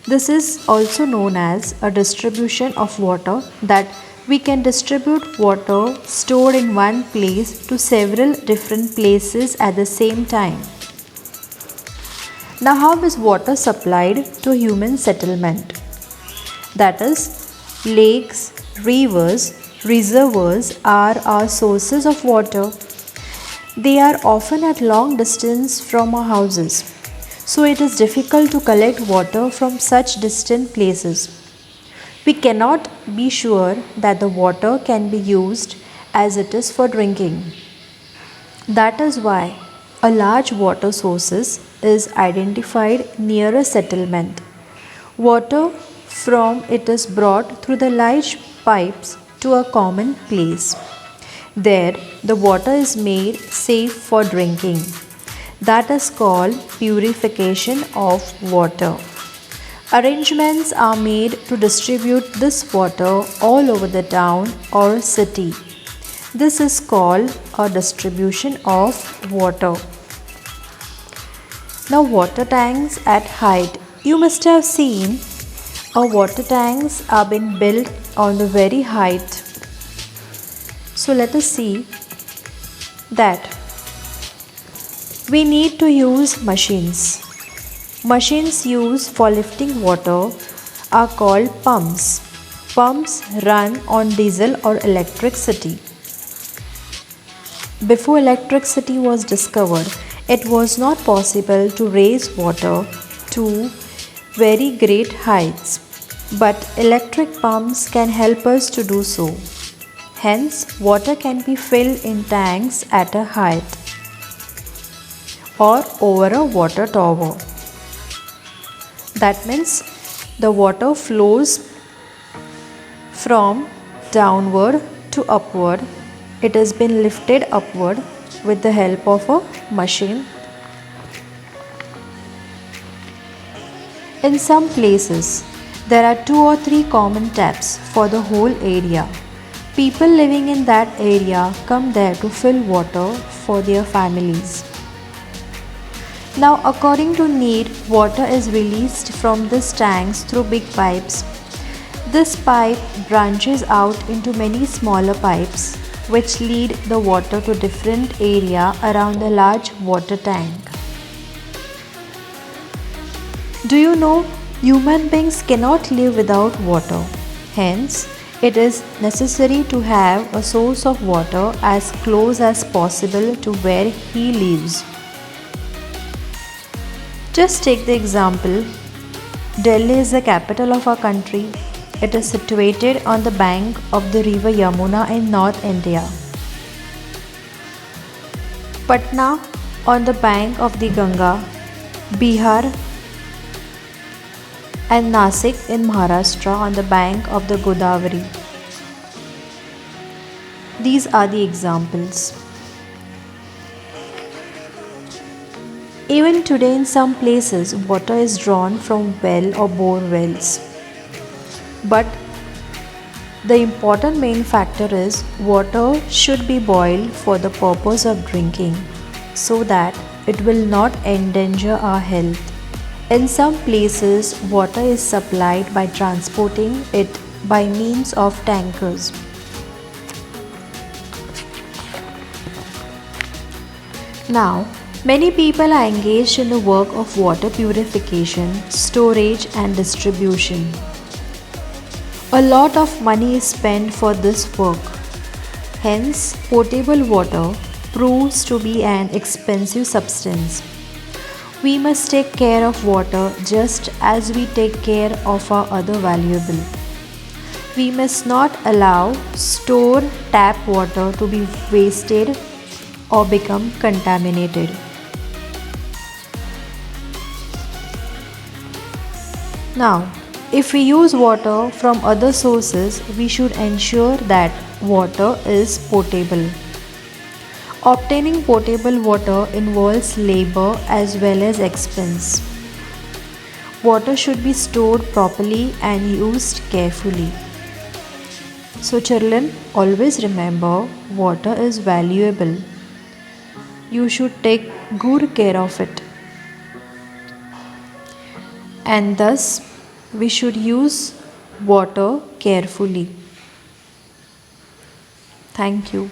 This is also known as a distribution of water, that we can distribute water stored in one place to several different places at the same time. Now, how is water supplied to human settlement? That is, lakes, rivers, reservoirs are our sources of water. They are often at long distance from our houses, so it is difficult to collect water from such distant places. We cannot be sure that the water can be used as it is for drinking. That is why a large water sources is identified near a settlement. Water from it is brought through the large pipes to a common place. There, the water is made safe for drinking. That is called purification of water. Arrangements are made to distribute this water all over the town or city. This is called a distribution of water. Now, water tanks at height. You must have seen water tanks are being built on the very height. So let us see that we need to use machines. Machines used for lifting water are called pumps. Pumps run on diesel or electricity. Before electricity was discovered, it was not possible to raise water to very great heights, but electric pumps can help us to do so. Hence, water can be filled in tanks at a height or over a water tower. That means the water flows from downward to upward. It has been lifted upward with the help of a machine. In some places, there are 2 or 3 common taps for the whole area. People living in that area come there to fill water for their families. Now, according to need, water is released from these tanks through big pipes. This pipe branches out into many smaller pipes, which lead the water to different area around the large water tank. Do you know, human beings cannot live without water. Hence, it is necessary to have a source of water as close as possible to where he lives. Just take the example, Delhi is the capital of our country. It is situated on the bank of the river Yamuna in North India. Patna on the bank of the Ganga, Bihar, and Nasik in Maharashtra on the bank of the Godavari. These are the examples. Even today, in some places, water is drawn from well or bore wells. But the important main factor is water should be boiled for the purpose of drinking, so that it will not endanger our health. In some places, water is supplied by transporting it by means of tankers. Now, many people are engaged in the work of water purification, storage, and distribution. A lot of money is spent for this work. Hence, potable water proves to be an expensive substance. We must take care of water just as we take care of our other valuable. We must not allow stored tap water to be wasted or become contaminated. Now, if we use water from other sources, we should ensure that water is potable. Obtaining potable water involves labor as well as expense. Water should be stored properly and used carefully. So, children, always remember water is valuable. You should take good care of it. And thus, We should use water carefully. Thank you.